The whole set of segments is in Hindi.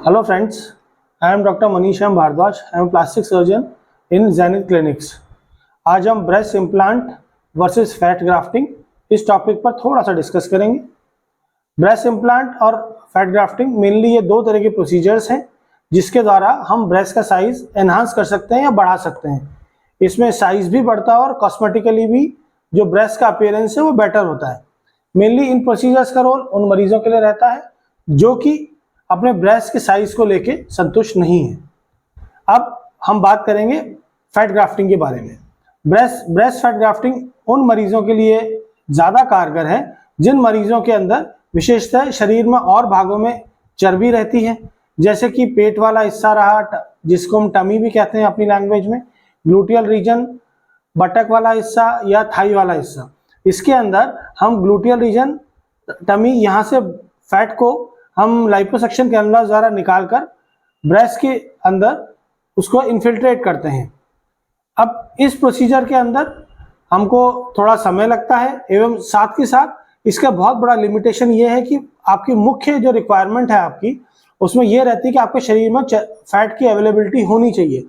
Hello friends, I am Dr. Manish M. Bhardwaj. I am a plastic surgeon in Zenith Clinics. आज हम breast implant versus fat grafting इस टॉपिक पर थोड़ा सा डिस्कस करेंगे। ब्रेस्ट इम्प्लांट और फैट ग्राफ्टिंग मेनली ये दो तरह के प्रोसीजर्स हैं जिसके द्वारा हम ब्रेस्ट का साइज एनहांस कर सकते हैं या बढ़ा सकते हैं। इसमें साइज भी बढ़ता है और कॉस्मेटिकली भी जो ब्रेस्ट का अपीयरेंस है वो बेटर होता है। मेनली इन प्रोसीजर्स का रोल उन मरीजों के लिए रहता है जो कि अपने ब्रेस्ट के साइज को लेके संतुष्ट नहीं है। अब हम बात करेंगे फैट ग्राफ्टिंग के बारे में। ब्रेस्ट फैट ग्राफ्टिंग उन मरीजों के लिए ज़्यादा कारगर है जिन मरीजों के अंदर विशेषतः शरीर में और भागों में चर्बी रहती है, जैसे कि पेट वाला हिस्सा रहा जिसको हम टमी भी कहते हैं अपनी लैंग्वेज में, ग्लूटियल रीजन, बटक वाला हिस्सा या थाई वाला हिस्सा। इसके अंदर हम ग्लूटियल रीजन, टमी, यहाँ से फैट को हम लाइपोसक्शन कैनुला द्वारा निकालकर ब्रेस्ट के अंदर उसको इन्फिल्ट्रेट करते हैं। अब इस प्रोसीजर के अंदर हमको थोड़ा समय लगता है एवं साथ के साथ इसका बहुत बड़ा लिमिटेशन ये है कि आपकी मुख्य जो रिक्वायरमेंट है आपकी उसमें यह रहती है कि आपके शरीर में फैट की अवेलेबिलिटी होनी चाहिए।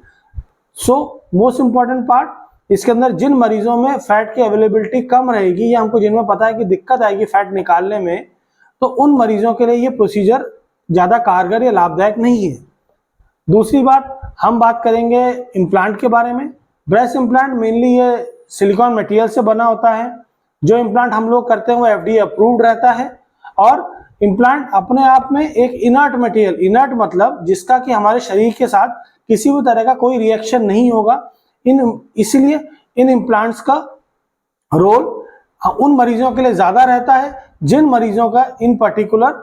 सो मोस्ट इम्पॉर्टेंट पार्ट, इसके अंदर जिन मरीजों में फैट की अवेलेबिलिटी कम रहेगी या हमको जिनमें पता है कि दिक्कत आएगी फैट निकालने में, तो उन मरीजों के लिए ये प्रोसीजर ज़्यादा कारगर या लाभदायक नहीं है। दूसरी बात, हम बात करेंगे इम्प्लांट के बारे में। ब्रेस्ट इम्प्लांट मेनली ये सिलिकॉन मटेरियल से बना होता है। जो इम्प्लांट हम लोग करते हैं वो FDA अप्रूव्ड रहता है और इम्प्लांट अपने आप में एक इनर्ट मटेरियल, इनर्ट मतलब जिसका कि हमारे शरीर के साथ किसी भी तरह का कोई रिएक्शन नहीं होगा। इसीलिए इन इम्प्लांट्स का रोल उन मरीजों के लिए ज़्यादा रहता है जिन मरीजों का इन पर्टिकुलर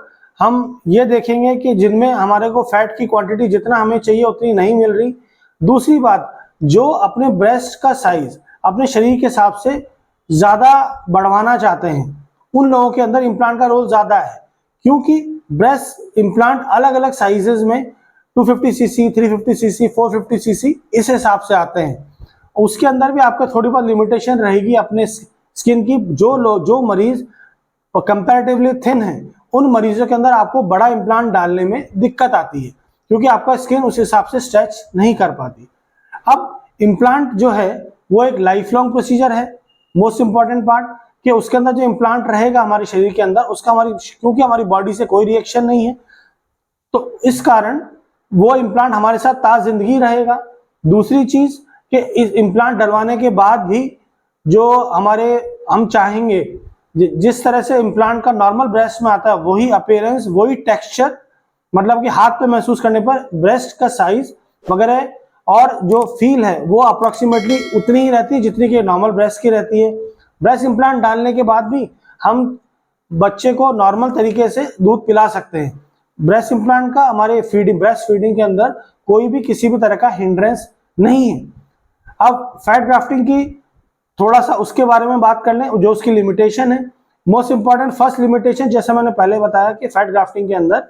हम ये देखेंगे कि जिनमें हमारे को फैट की क्वांटिटी जितना हमें चाहिए उतनी नहीं मिल रही। दूसरी बात, जो अपने ब्रेस्ट का साइज अपने शरीर के हिसाब से ज़्यादा बढ़वाना चाहते हैं उन लोगों के अंदर इम्प्लांट का रोल ज़्यादा है, क्योंकि ब्रेस्ट इम्प्लांट अलग अलग साइजेज में 250 cc, 350 cc, 450 cc इस हिसाब से आते हैं। उसके अंदर भी आपका थोड़ी बहुत लिमिटेशन रहेगी अपने स्किन की। जो मरीज कंपैरेटिवली थिन है उन मरीजों के अंदर आपको बड़ा इम्प्लांट डालने में दिक्कत आती है क्योंकि आपका स्किन उस हिसाब से स्ट्रेच नहीं कर पाती। अब इम्प्लांट जो है वो एक लाइफ लॉन्ग प्रोसीजर है। मोस्ट इंपॉर्टेंट पार्ट कि उसके अंदर जो इम्प्लांट रहेगा हमारे शरीर के अंदर उसका क्योंकि हमारी बॉडी से कोई रिएक्शन नहीं है तो इस कारण वो इम्प्लांट हमारे साथ ताज़ जिंदगी रहेगा। दूसरी चीज कि इस इम्प्लांट डलवाने के बाद भी जो हम चाहेंगे जिस तरह से इम्प्लांट का नॉर्मल ब्रेस्ट में आता है वही अपीयरेंस, वही टेक्सचर, मतलब कि हाथ पे महसूस करने पर ब्रेस्ट का साइज वगैरह और जो फील है वो अप्रोक्सीमेटली उतनी ही रहती है जितनी कि नॉर्मल ब्रेस्ट की रहती है। ब्रेस्ट इम्प्लांट डालने के बाद भी हम बच्चे को नॉर्मल तरीके से दूध पिला सकते हैं। ब्रेस्ट इम्प्लांट का हमारे ब्रेस्ट फीडिंग के अंदर कोई भी किसी भी तरह का हिंड्रेंस नहीं है। अब फैट ग्राफ्टिंग की थोड़ा सा उसके बारे में बात कर लें, जो उसकी लिमिटेशन है। मोस्ट इंपॉर्टेंट फर्स्ट लिमिटेशन, जैसे मैंने पहले बताया कि फैट ग्राफ्टिंग के अंदर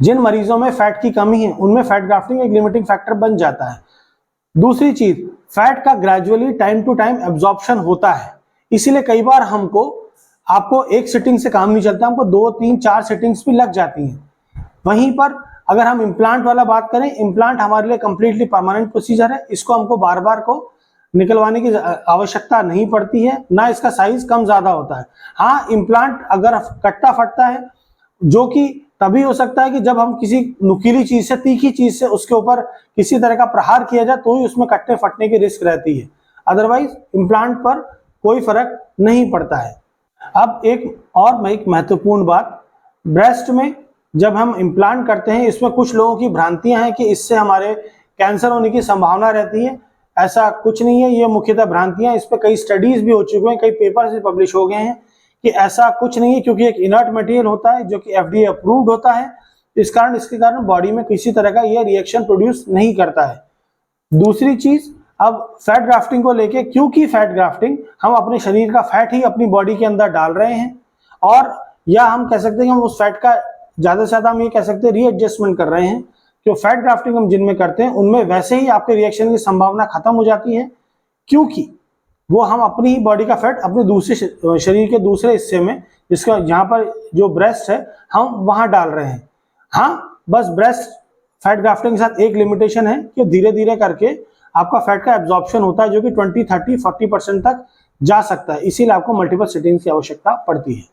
जिन मरीजों में फैट की कमी है उनमें फैट ग्राफ्टिंग एक लिमिटिंग फैक्टर बन जाता है। दूसरी चीज, फैट का gradually time to time absorption होता है, इसीलिए कई बार आपको एक सिटिंग से काम नहीं चलता, हमको 2, 3, 4 सिटिंग्स भी लग जाती हैं। वहीं पर अगर हम इम्प्लांट वाला बात करें, इम्प्लांट हमारे लिए कंप्लीटली परमानेंट प्रोसीजर है। इसको हमको बार बार को निकलवाने की आवश्यकता नहीं पड़ती है, ना इसका साइज कम ज्यादा होता है। हाँ, इम्प्लांट अगर कटता फटता है जो कि तभी हो सकता है कि जब हम किसी नुकीली चीज से, तीखी चीज से उसके ऊपर किसी तरह का प्रहार किया जाए तो ही उसमें कटने फटने की रिस्क रहती है, अदरवाइज इम्प्लांट पर कोई फर्क नहीं पड़ता है। अब एक महत्वपूर्ण बात, ब्रेस्ट में जब हम इम्प्लांट करते हैं इसमें कुछ लोगों की भ्रांतियां हैं कि इससे हमारे कैंसर होने की संभावना रहती है। ऐसा कुछ नहीं है, ये मुख्यतः भ्रांतियां। इस पर कई स्टडीज भी हो चुके हैं, कई पेपर्स भी पब्लिश हो गए हैं कि ऐसा कुछ नहीं है, क्योंकि एक इनर्ट मटेरियल होता है जो कि FDA अप्रूव्ड होता है। इसके कारण बॉडी में किसी तरह का ये रिएक्शन प्रोड्यूस नहीं करता है। दूसरी चीज, अब फैट ग्राफ्टिंग को लेके, क्योंकि फैट ग्राफ्टिंग हम अपने शरीर का फैट ही अपनी बॉडी के अंदर डाल रहे हैं, और या हम कह सकते हैं हम उस फैट का ज्यादा से ज्यादा हम ये कह सकते हैं रीएडजस्टमेंट कर रहे हैं। जो फैट ग्राफ्टिंग हम जिनमें करते हैं उनमें वैसे ही आपके रिएक्शन की संभावना खत्म हो जाती है, क्योंकि वो हम अपनी ही बॉडी का फैट अपने दूसरे शरीर के दूसरे हिस्से में, जिसका जहाँ पर जो ब्रेस्ट है, हम वहां डाल रहे हैं। हाँ, बस ब्रेस्ट फैट ग्राफ्टिंग के साथ एक लिमिटेशन है कि धीरे धीरे करके आपका फैट का एब्जॉर्प्शन होता है, जो कि 20, 30, 40% तक जा सकता है, इसीलिए आपको मल्टीपल सिटिंग्स की आवश्यकता पड़ती है।